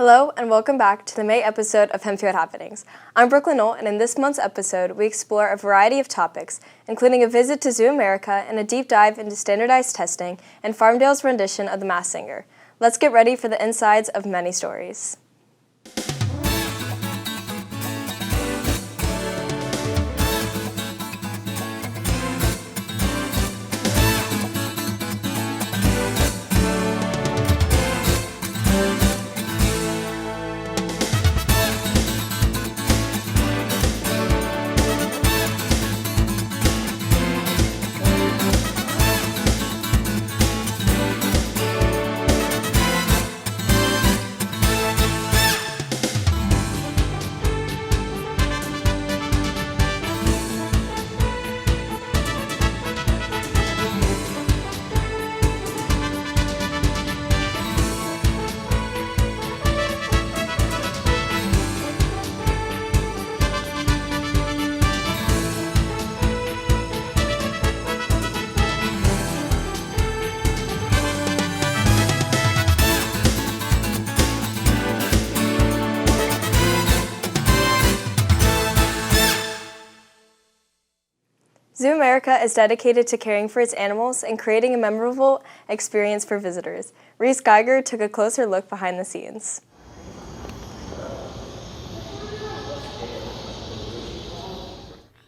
Hello and welcome back to the May episode of Hempfield Happenings. I'm Brooklyn Knoll, and in this month's episode we explore a variety of topics, including a visit to Zoo America and a deep dive into standardized testing and Farmdale's rendition of The Masked Singer. Let's get ready for the insides of many stories. Zoo America is dedicated to caring for its animals and creating a memorable experience for visitors. Reese Geiger took a closer look behind the scenes.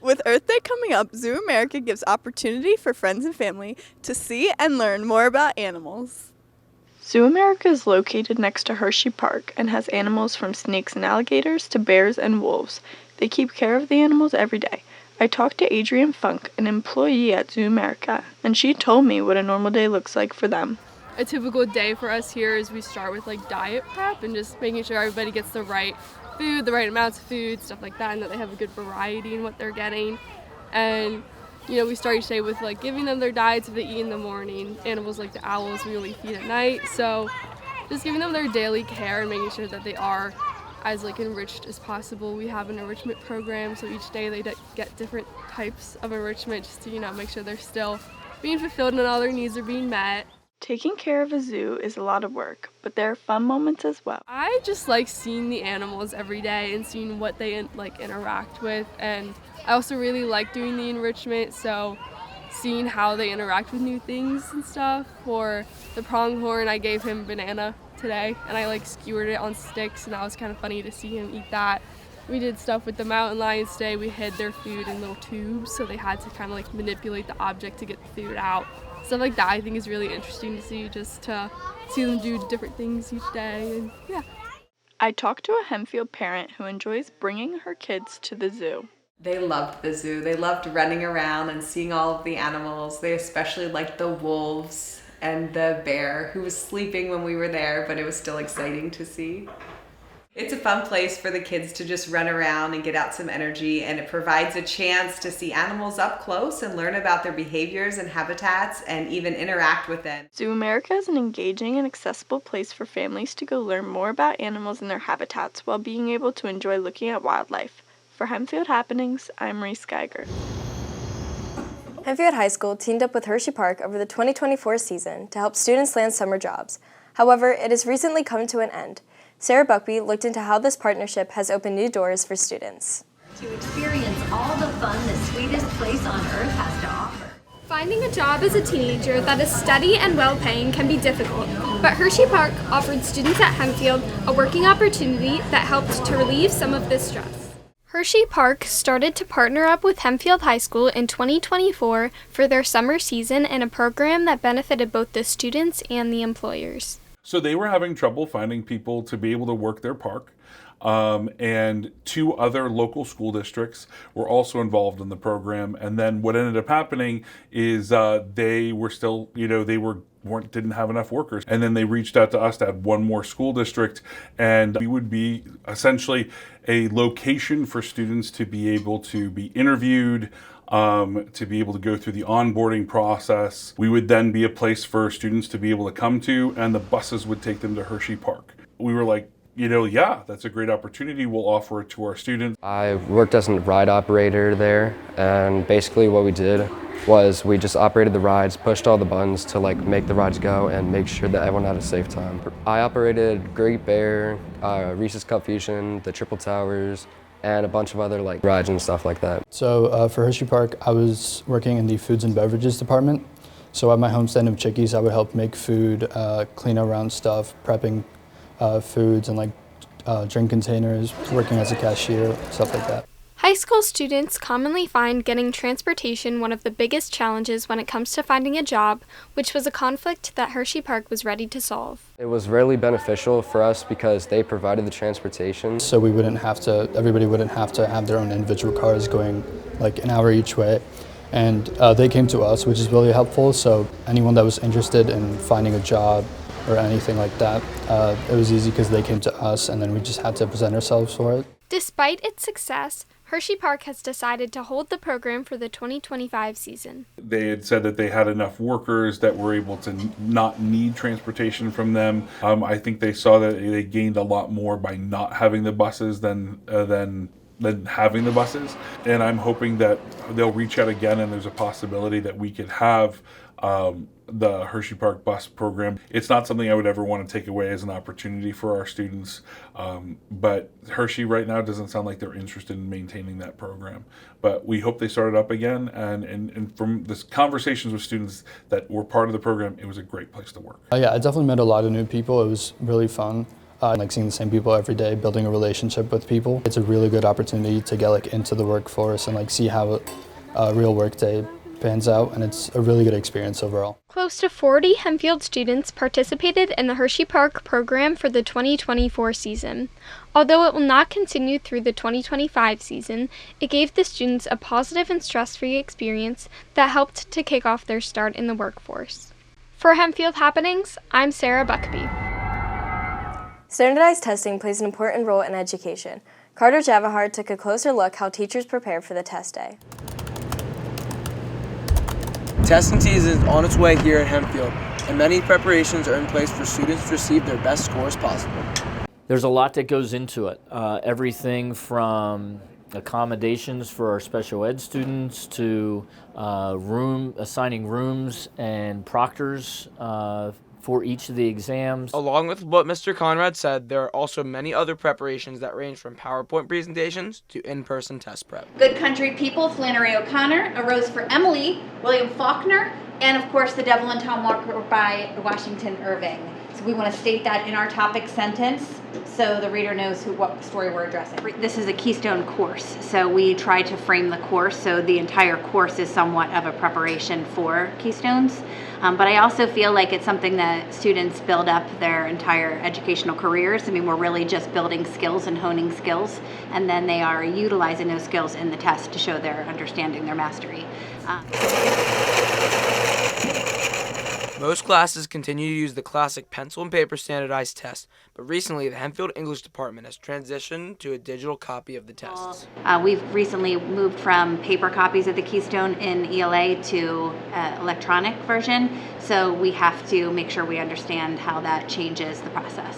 With Earth Day coming up, Zoo America gives opportunity for friends and family to see and learn more about animals. Zoo America is located next to Hershey Park and has animals from snakes and alligators to bears and wolves. They keep care of the animals every day. I talked to Adrienne Funk, an employee at Zoo America, and she told me what a normal day looks like for them. A typical day for us here is we start with diet prep and just making sure everybody gets the right food, the right amounts of food, stuff like that, and that they have a good variety in what they're getting. And we start each day with giving them their diets if they eat in the morning. Animals like the owls we only feed at night, so just giving them their daily care and making sure that they are as enriched as possible. We have an enrichment program, so each day they get different types of enrichment just to make sure they're still being fulfilled and all their needs are being met. Taking care of a zoo is a lot of work, but there are fun moments as well. I just like seeing the animals every day and seeing what they interact with, and I also really like doing the enrichment, so seeing how they interact with new things and stuff. For the pronghorn, I gave him banana today, and I skewered it on sticks, and that was kind of funny to see him eat that. We did stuff with the mountain lions today. We hid their food in little tubes, so they had to kind of manipulate the object to get the food out. Stuff like that I think is really interesting to see, just to see them do different things each day, and yeah. I talked to a Hempfield parent who enjoys bringing her kids to the zoo. They loved the zoo. They loved running around and seeing all of the animals. They especially liked the wolves and the bear, who was sleeping when we were there, but it was still exciting to see. It's a fun place for the kids to just run around and get out some energy, and it provides a chance to see animals up close and learn about their behaviors and habitats and even interact with them. Zoo America is an engaging and accessible place for families to go learn more about animals and their habitats while being able to enjoy looking at wildlife. For Hempfield Happenings, I'm Reese Geiger. Hempfield High School teamed up with Hershey Park over the 2024 season to help students land summer jobs. However, it has recently come to an end. Sarah Buckby looked into how this partnership has opened new doors for students. To experience all the fun the sweetest place on earth has to offer. Finding a job as a teenager that is steady and well-paying can be difficult, but Hershey Park offered students at Hempfield a working opportunity that helped to relieve some of this stress. Hershey Park started to partner up with Hempfield High School in 2024 for their summer season in a program that benefited both the students and the employers. So they were having trouble finding people to be able to work their park. And two other local school districts were also involved in the program. And then what ended up happening is they were still, didn't have enough workers. And then they reached out to us to add one more school district, and we would be essentially a location for students to be able to be interviewed, to be able to go through the onboarding process. We would then be a place for students to be able to come to, and the buses would take them to Hershey Park. We were like, yeah, that's a great opportunity. We'll offer it to our students. I worked as a ride operator there, and basically what we did was we just operated the rides, pushed all the buttons to make the rides go and make sure that everyone had a safe time. I operated Great Bear, Reese's Cup Fusion, the Triple Towers, and a bunch of other rides and stuff like that. So for Hershey Park, I was working in the foods and beverages department. So at my homestand of Chickies, I would help make food, clean around stuff, prepping foods and drink containers, working as a cashier, stuff like that. High school students commonly find getting transportation one of the biggest challenges when it comes to finding a job, which was a conflict that Hershey Park was ready to solve. It was really beneficial for us because they provided the transportation. So everybody wouldn't have to have their own individual cars going an hour each way. And they came to us, which is really helpful. So anyone that was interested in finding a job or anything like that, it was easy because they came to us and then we just had to present ourselves for it. Despite its success, Hershey Park has decided to hold the program for the 2025 season. They had said that they had enough workers that were able to not need transportation from them. I think they saw that they gained a lot more by not having the buses than having the buses. And I'm hoping that they'll reach out again and there's a possibility that we could have the Hershey Park bus program. It's not something I would ever want to take away as an opportunity for our students, but Hershey right now doesn't sound like they're interested in maintaining that program. But we hope they start it up again, and from this conversations with students that were part of the program, it was a great place to work. Yeah, I definitely met a lot of new people. It was really fun. Seeing the same people every day, building a relationship with people. It's a really good opportunity to get into the workforce and see how a real work day pans out, and it's a really good experience overall. Close to 40 Hempfield students participated in the Hershey Park program for the 2024 season. Although it will not continue through the 2025 season, it gave the students a positive and stress-free experience that helped to kick off their start in the workforce. For Hempfield Happenings, I'm Sarah Buckby. Standardized testing plays an important role in education. Carter Javahar took a closer look how teachers prepare for the test day. Testing season is on its way here at Hempfield, and many preparations are in place for students to receive their best scores possible. There's a lot that goes into it. Everything from accommodations for our special ed students to assigning rooms and proctors for each of the exams. Along with what Mr. Conrad said, there are also many other preparations that range from PowerPoint presentations to in-person test prep. Good Country People, Flannery O'Connor, A Rose for Emily, William Faulkner, and of course The Devil and Tom Walker by Washington Irving. So we want to state that in our topic sentence so the reader knows what story we're addressing. This is a Keystone course, so we try to frame the course so the entire course is somewhat of a preparation for Keystones. But I also feel like it's something that students build up their entire educational careers. I mean, we're really just building skills and honing skills, and then they are utilizing those skills in the test to show their understanding, their mastery. Most classes continue to use the classic pencil and paper standardized test, but recently the Hempfield English department has transitioned to a digital copy of the tests. We've recently moved from paper copies of the Keystone in ELA to electronic version, so we have to make sure we understand how that changes the process.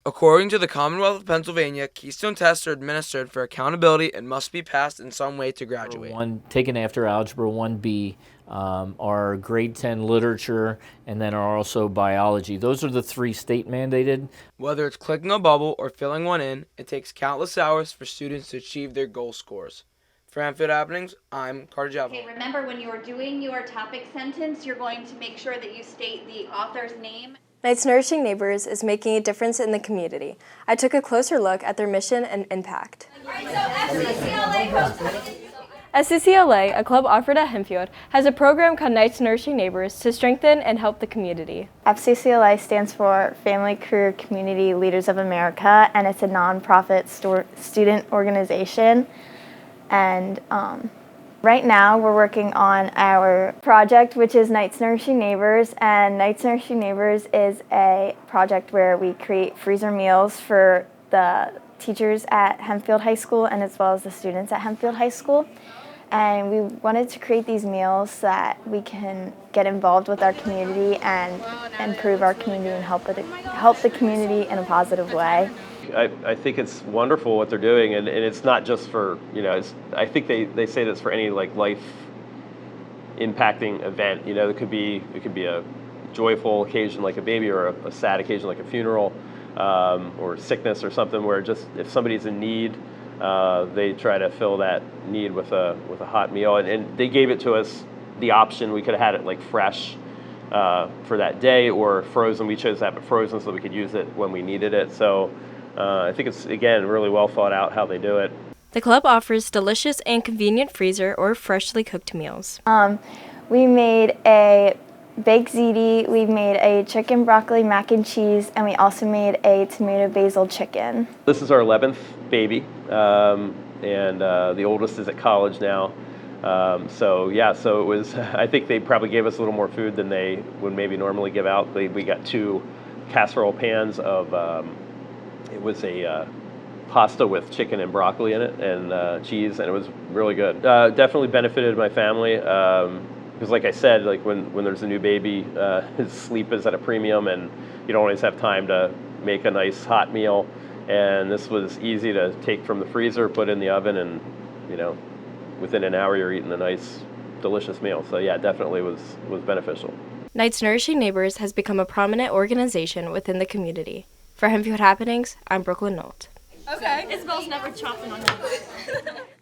According to the Commonwealth of Pennsylvania, Keystone tests are administered for accountability and must be passed in some way to graduate. One taken after Algebra 1B, our grade 10 literature, and then are also biology. Those are the three state mandated. Whether it's clicking a bubble or filling one in, it takes countless hours for students to achieve their goal scores. For Hempfield Happenings, I'm Carter Javahar. Okay, remember when you are doing your topic sentence, you're going to make sure that you state the author's name. Knight's Nourishing Neighbors is making a difference in the community. I took a closer look at their mission and impact. SCCLA, a club offered at Hempfield, has a program called Knight's Nourishing Neighbors to strengthen and help the community. FCCLA stands for Family Career Community Leaders of America, and it's a nonprofit student organization. And right now we're working on our project, which is Knight's Nourishing Neighbors. And Knight's Nourishing Neighbors is a project where we create freezer meals for the teachers at Hempfield High School and as well as the students at Hempfield High School. And we wanted to create these meals so that we can get involved with our community and improve our community and help the community in a positive way. I think it's wonderful what they're doing, and it's not just for, I think they say that's for any like life impacting event. It could be a joyful occasion like a baby, or a sad occasion like a funeral, or sickness or something, where just if somebody's in need, they try to fill that need with a hot meal, and they gave it to us the option. We could have had it like fresh for that day, or frozen. We chose to have it frozen so we could use it when we needed it. So I think it's, again, really well thought out how they do it. The club offers delicious and convenient freezer or freshly cooked meals. We made a baked ziti, we made a chicken broccoli mac and cheese, and we also made a tomato basil chicken. This is our 11th baby, and the oldest is at college now. So it was, I think they probably gave us a little more food than they would maybe normally give out. We got 2 casserole pans of, it was a pasta with chicken and broccoli in it, and cheese, and it was really good. Definitely benefited my family, because like I said, like when there's a new baby, his sleep is at a premium, and you don't always have time to make a nice hot meal. And this was easy to take from the freezer, put in the oven, and within an hour you're eating a nice, delicious meal. So yeah, definitely was beneficial. Knight's Nourishing Neighbors has become a prominent organization within the community. For Hempfield Happenings, I'm Brooklyn Nolt. Okay. Isabel's never chopping on you.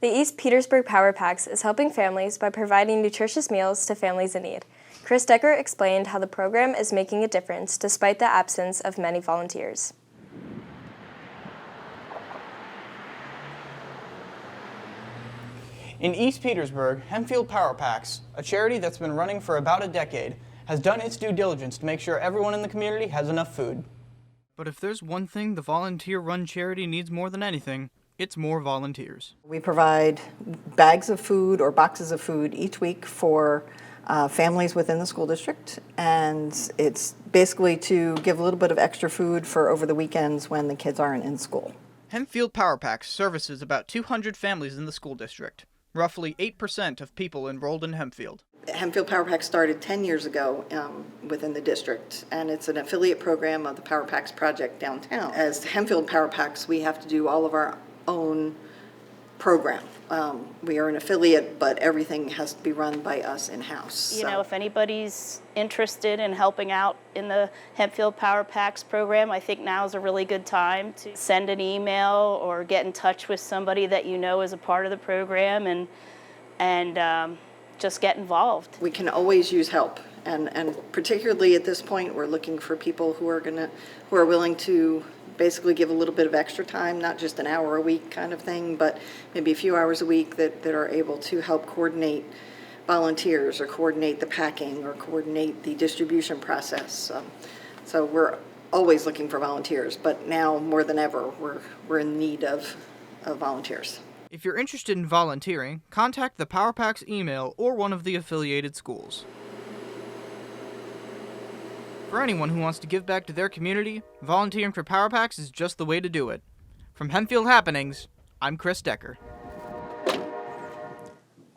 The East Petersburg Power Packs is helping families by providing nutritious meals to families in need. Chris Decker explained how the program is making a difference despite the absence of many volunteers. In East Petersburg, Hempfield Power Packs, a charity that's been running for about a decade, has done its due diligence to make sure everyone in the community has enough food. But if there's one thing the volunteer-run charity needs more than anything, it's more volunteers. We provide bags of food or boxes of food each week for families within the school district, and it's basically to give a little bit of extra food for over the weekends when the kids aren't in school. Hempfield Power Packs services about 200 families in the school district, roughly 8% of people enrolled in Hempfield. Hempfield Power Packs started 10 years ago within the district, and it's an affiliate program of the Power Packs project downtown. As Hempfield Power Packs, we have to do all of our own program. We are an affiliate, but everything has to be run by us in-house. You know, if anybody's interested in helping out in the Hempfield Power Packs program, I think now is a really good time to send an email or get in touch with somebody that you know is a part of the program, and just get involved. We can always use help, and particularly at this point, we're looking for people who are willing to basically give a little bit of extra time, not just an hour a week kind of thing, but maybe a few hours a week that are able to help coordinate volunteers, or coordinate the packing, or coordinate the distribution process. So we're always looking for volunteers, but now more than ever, we're in need of volunteers. If you're interested in volunteering, contact the Power Packs email or one of the affiliated schools. For anyone who wants to give back to their community, volunteering for Power Packs is just the way to do it. From Hempfield Happenings, I'm Chris Decker.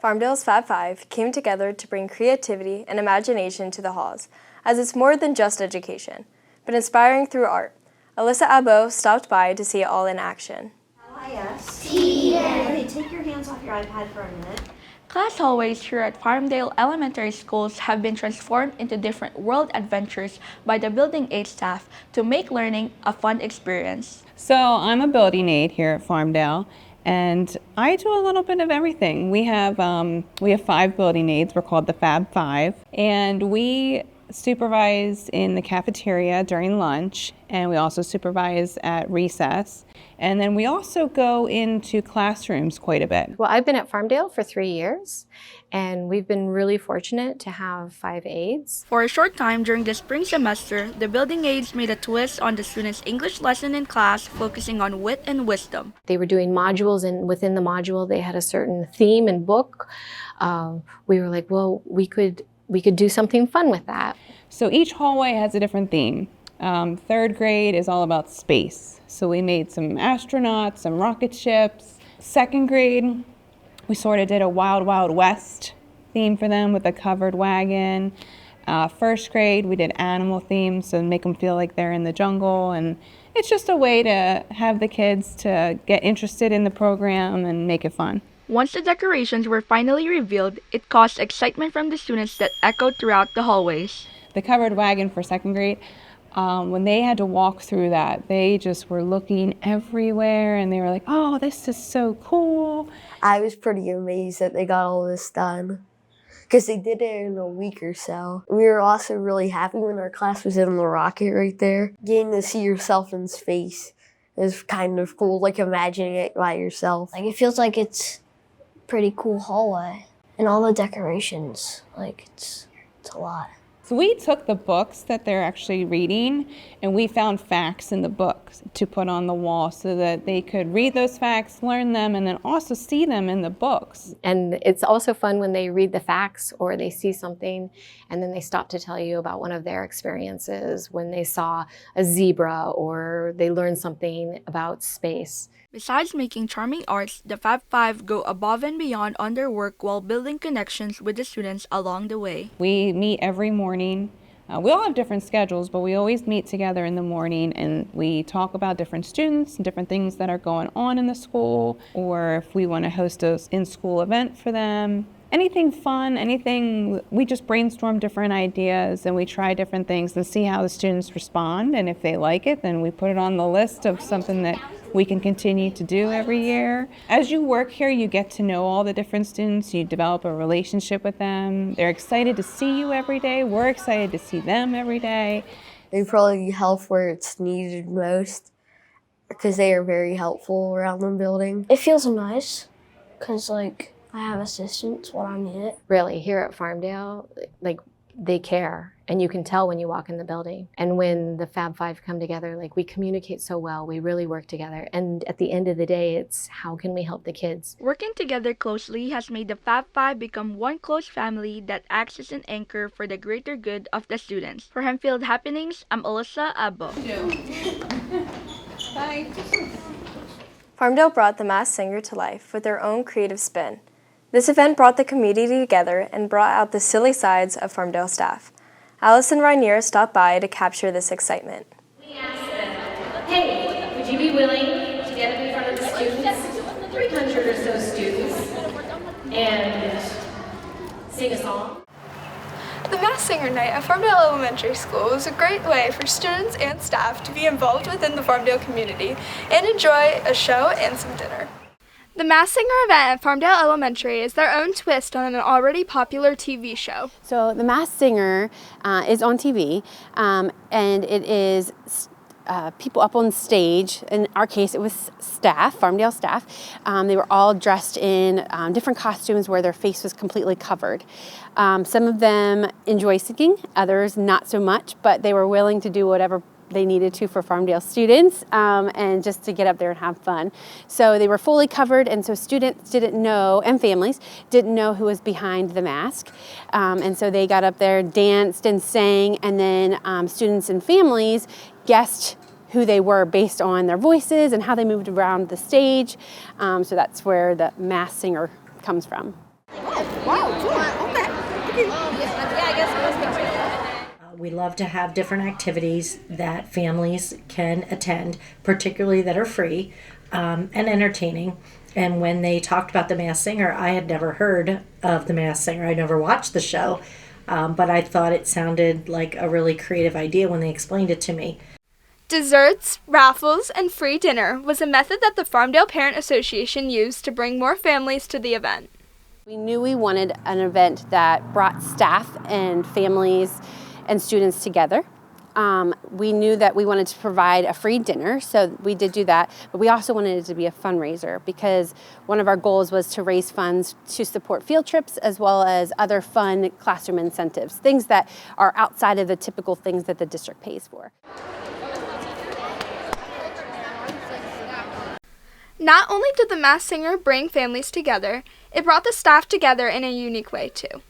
Farmdale's Fab Five came together to bring creativity and imagination to the halls, as it's more than just education, but inspiring through art. Alyssa Abo stopped by to see it all in action. Okay, take your hands off your iPad for a minute. Class hallways here at Farmdale Elementary Schools have been transformed into different world adventures by the Building Aid staff to make learning a fun experience. So I'm a building aide here at Farmdale, and I do a little bit of everything. We have 5 building aides. We're called the Fab Five, and we supervise in the cafeteria during lunch, and we also supervise at recess. And then we also go into classrooms quite a bit. Well, I've been at Farmdale for 3 years, and we've been really fortunate to have 5 aides. For a short time during the spring semester, the building aides made a twist on the students' English lesson in class, focusing on wit and wisdom. They were doing modules, and within the module, they had a certain theme and book. We were like, well, we could do something fun with that. So each hallway has a different theme. 3rd grade is all about space. So we made some astronauts, some rocket ships. 2nd grade, we sort of did a Wild Wild West theme for them with a covered wagon. 1st grade, we did animal themes, so make them feel like they're in the jungle and it's just a way to have the kids to get interested in the program and make it fun. Once the decorations were finally revealed, it caused excitement from the students that echoed throughout the hallways. The covered wagon for second grade, when they had to walk through that, they just were looking everywhere and they were like, oh, this is so cool. I was pretty amazed that they got all this done because they did it in a week or so. We were also really happy when our class was in the rocket right there. Getting to see yourself in space is kind of cool, like imagining it by yourself. Like, it feels like it's pretty cool hallway and all the decorations, like it's a lot. So we took the books that they're actually reading and we found facts in the books to put on the wall so that they could read those facts, learn them, and then also see them in the books. And it's also fun when they read the facts or they see something and then they stop to tell you about one of their experiences when they saw a zebra or they learned something about space. Besides making charming arts, the Fab Five go above and beyond on their work while building connections with the students along the way. We meet every morning. We all have different schedules, but we always meet together in the morning and we talk about different students and different things that are going on in the school, or if we want to host an in-school event for them. Anything fun, anything, we just brainstorm different ideas and we try different things and see how the students respond. And if they like it, then we put it on the list of something that we can continue to do every year. As you work here, you get to know all the different students, you develop a relationship with them. They're excited to see you every day. We're excited to see them every day. They probably help where it's needed most because they are very helpful around the building. It feels nice because, like, I have assistants when I need it. Really, here at Farmdale, like, they care, and you can tell when you walk in the building. And when the Fab Five come together, like, we communicate so well, we really work together. And at the end of the day, it's how can we help the kids? Working together closely has made the Fab Five become one close family that acts as an anchor for the greater good of the students. For Hempfield Happenings, I'm Alyssa Abo. Bye. Farmdale brought The Masked Singer to life with their own creative spin. This event brought the community together and brought out the silly sides of Farmdale staff. Allison Rainier stopped by to capture this excitement. We asked them, hey, would you be willing to get up in front of the students, 300 or so students, and sing a song? The Masked Singer Night at Farmdale Elementary School was a great way for students and staff to be involved within the Farmdale community and enjoy a show and some dinner. The Masked Singer event at Farmdale Elementary is their own twist on an already popular TV show. So the Masked Singer is on TV, and it is people up on stage. In our case, it was staff, Farmdale staff. They were all dressed in different costumes where their face was completely covered. Some of them enjoy singing, others not so much, but they were willing to do whatever they needed to for Farmdale students and just to get up there and have fun. So they were fully covered, and so students didn't know, and families didn't know who was behind the mask. And so they got up there, danced and sang, and then students and families guessed who they were based on their voices and how they moved around the stage. So that's where the Masked Singer comes from. We love to have different activities that families can attend, particularly that are free and entertaining. And when they talked about The Masked Singer, I had never heard of The Masked Singer. I never watched the show, but I thought it sounded like a really creative idea when they explained it to me. Desserts, raffles, and free dinner was a method that the Farmdale Parent Association used to bring more families to the event. We knew we wanted an event that brought staff and families and students together. We knew that we wanted to provide a free dinner, so we did do that, but we also wanted it to be a fundraiser because one of our goals was to raise funds to support field trips as well as other fun classroom incentives, things that are outside of the typical things that the district pays for. Not only did the Masked Singer bring families together, it brought the staff together in a unique way too.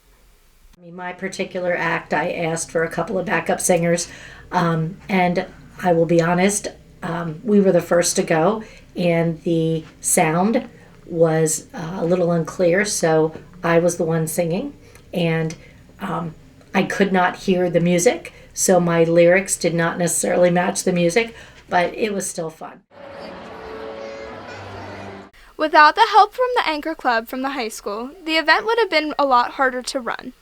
My particular act, I asked for a couple of backup singers, and I will be honest, we were the first to go, and the sound was a little unclear, so I was the one singing, and I could not hear the music, so my lyrics did not necessarily match the music, but it was still fun. Without the help from the Anchor Club from the high school, the event would have been a lot harder to run.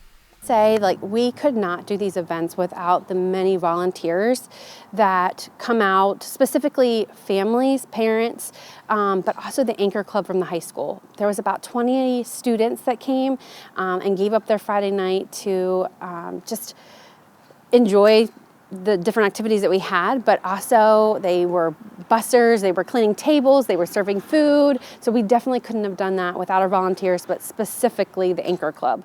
We could not do these events without the many volunteers that come out, specifically families, parents, but also the Anchor Club from the high school. There was about 20 students that came and gave up their Friday night to just enjoy the different activities that we had, but also they were bussers, they were cleaning tables, they were serving food. So we definitely couldn't have done that without our volunteers, but specifically the Anchor Club.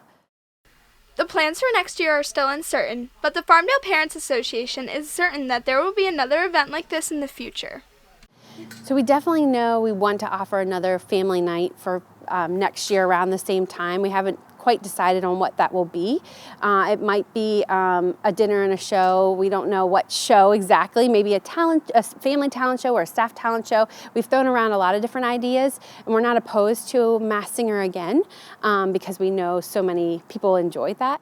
The plans for next year are still uncertain, but the Farmdale Parents Association is certain that there will be another event like this in the future. So we definitely know we want to offer another family night for next year around the same time. We haven't quite decided on what that will be. It might be a dinner and a show. We don't know what show exactly. Maybe a family talent show or a staff talent show. We've thrown around a lot of different ideas, and we're not opposed to Masked Singer again because we know so many people enjoyed that.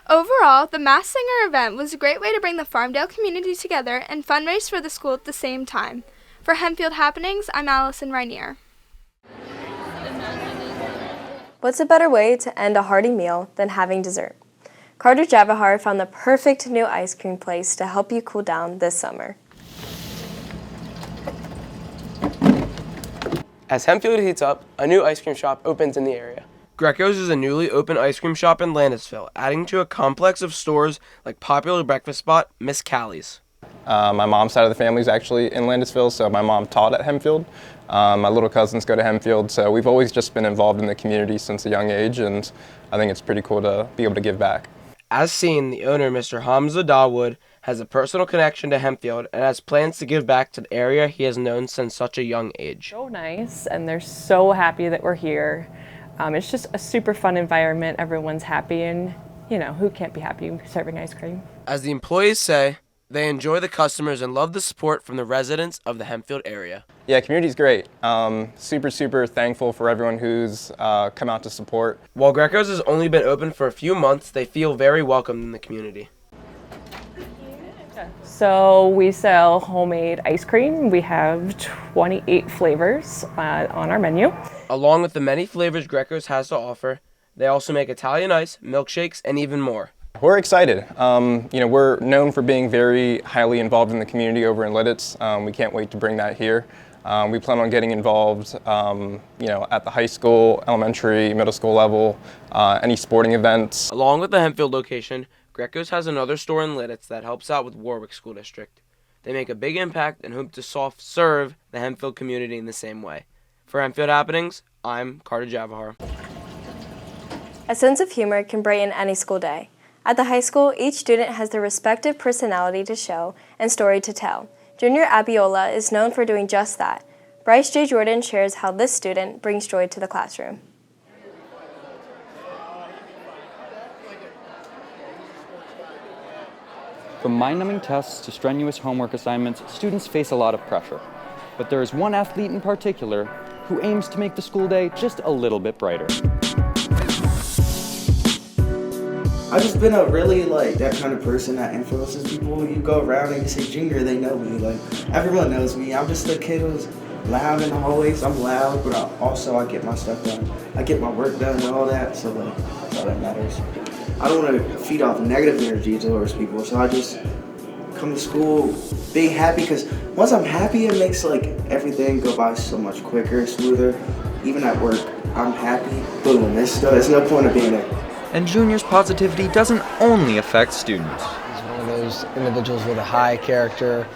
Overall, the Masked Singer event was a great way to bring the Farmdale community together and fundraise for the school at the same time. For Hempfield Happenings, I'm Allison Rainier. What's a better way to end a hearty meal than having dessert? Carter Javahar found the perfect new ice cream place to help you cool down this summer. As Hempfield heats up, a new ice cream shop opens in the area. Greco's is a newly opened ice cream shop in Landisville, adding to a complex of stores like popular breakfast spot Miss Callie's. My mom's side of the family is actually in Landisville, so my mom taught at Hempfield. My little cousins go to Hempfield, so we've always just been involved in the community since a young age, and I think it's pretty cool to be able to give back. As seen, the owner, Mr. Hamza Dawood, has a personal connection to Hempfield and has plans to give back to the area he has known since such a young age. So nice, and they're so happy that we're here. It's just a super fun environment. Everyone's happy, and who can't be happy serving ice cream? As the employees say, they enjoy the customers and love the support from the residents of the Hempfield area. Yeah, community's great. Super thankful for everyone who's come out to support. While Greco's has only been open for a few months, they feel very welcomed in the community. So we sell homemade ice cream. We have 28 flavors on our menu. Along with the many flavors Greco's has to offer, they also make Italian ice, milkshakes, and even more. We're excited. We're known for being very highly involved in the community over in Lidditz. We can't wait to bring that here. We plan on getting involved, at the high school, elementary, middle school level, any sporting events. Along with the Hempfield location, Greco's has another store in Lidditz that helps out with Warwick School District. They make a big impact and hope to serve the Hempfield community in the same way. For Hempfield Happenings, I'm Carter Javahar. A sense of humor can brighten any school day. At the high school, each student has their respective personality to show and story to tell. Junior Abiola is known for doing just that. Bryce J. Jordan shares how this student brings joy to the classroom. From mind-numbing tests to strenuous homework assignments, students face a lot of pressure. But there is one athlete in particular who aims to make the school day just a little bit brighter. I've just been a really that kind of person that influences people. You go around and you say Junior, they know me. Everyone knows me. I'm just a kid who's loud in the hallways. I'm loud, but I get my stuff done. I get my work done and all that, so that's all that matters. I don't want to feed off negative energy towards people, so I just come to school being happy, because once I'm happy, it makes everything go by so much quicker, smoother. Even at work, I'm happy. Boom, there's no point of being there. And Junior's positivity doesn't only affect students. He's one of those individuals with a high character,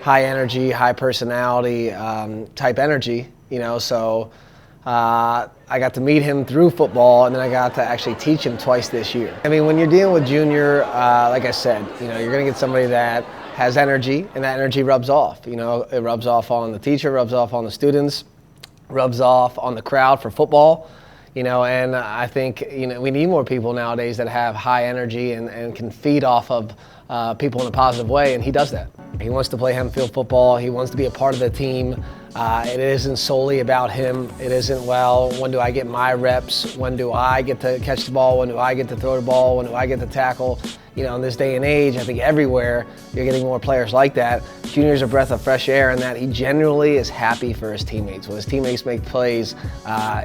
high energy, high personality type energy, so I got to meet him through football, and then I got to actually teach him twice this year. I mean, when you're dealing with Junior, like I said, you're going to get somebody that has energy, and that energy rubs off. It rubs off on the teacher, rubs off on the students, rubs off on the crowd for football. And I think, we need more people nowadays that have high energy and can feed off of people in a positive way, and he does that. He wants to play Hempfield football. He wants to be a part of the team. It isn't solely about him. It isn't, well, when do I get my reps? When do I get to catch the ball? When do I get to throw the ball? When do I get to tackle? You know, in this day and age, I think everywhere you're getting more players like that. Junior's a breath of fresh air in that he generally is happy for his teammates. When his teammates make plays,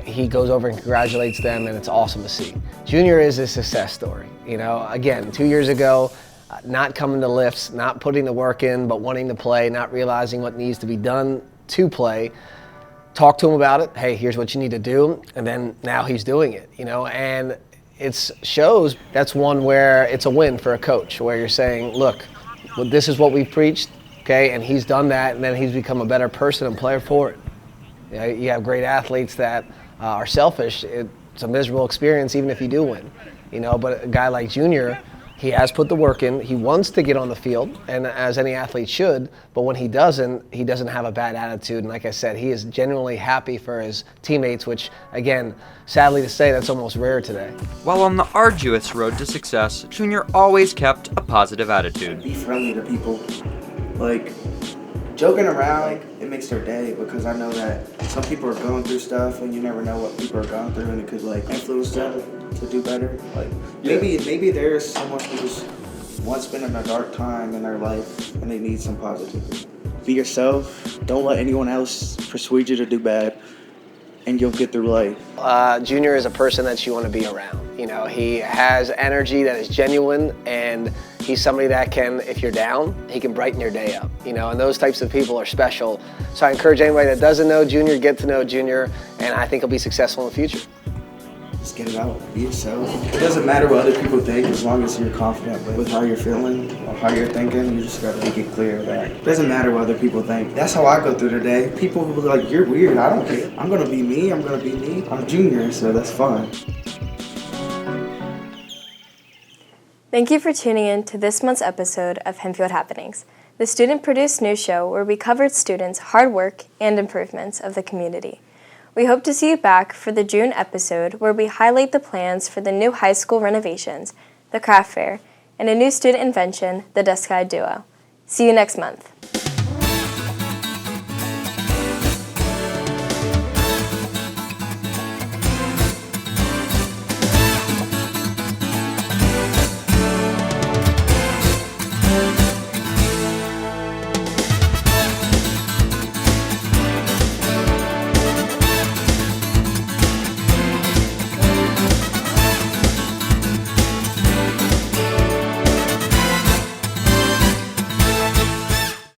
he goes over and congratulates them, and it's awesome to see. Junior is a success story. You know, again, 2 years ago, not coming to lifts, not putting the work in, but wanting to play, not realizing what needs to be done to play. Talk to him about it. Hey, here's what you need to do. And then now he's doing it, you know, and it shows. That's one where it's a win for a coach, where you're saying, look, well, this is what we've preached, okay, and he's done that, and then he's become a better person and player for it. You know, you have great athletes that are selfish. It's a miserable experience even if you do win, you know, but a guy like Junior, he has put the work in. He wants to get on the field, and as any athlete should, but when he doesn't have a bad attitude. And like I said, he is genuinely happy for his teammates, which, again, sadly to say, that's almost rare today. While on the arduous road to success, Junior always kept a positive attitude. Be friendly to people. Like, joking around, like, it makes their day, because I know that some people are going through stuff, and you never know what people are going through, and it could, like, influence them to do better. Like, maybe there's someone who just once been in a dark time in their life and they need some positivity. Be yourself. Don't let anyone else persuade you to do bad, and you'll get through life. Junior is a person that you want to be around. You know, he has energy that is genuine, and he's somebody that can, if you're down, he can brighten your day up. You know, and those types of people are special. So I encourage anybody that doesn't know Junior, get to know Junior, and I think he'll be successful in the future. Just get it out, be yourself. It doesn't matter what other people think, as long as you're confident with how you're feeling or how you're thinking. You just gotta make it clear that it doesn't matter what other people think. That's how I go through the day. People will be like, you're weird, I don't care. I'm gonna be me, I'm Junior, so that's fine. Thank you for tuning in to this month's episode of Hempfield Happenings, the student-produced news show where we covered students' hard work and improvements of the community. We hope to see you back for the June episode where we highlight the plans for the new high school renovations, the craft fair, and a new student invention, the Desk Guide Duo. See you next month.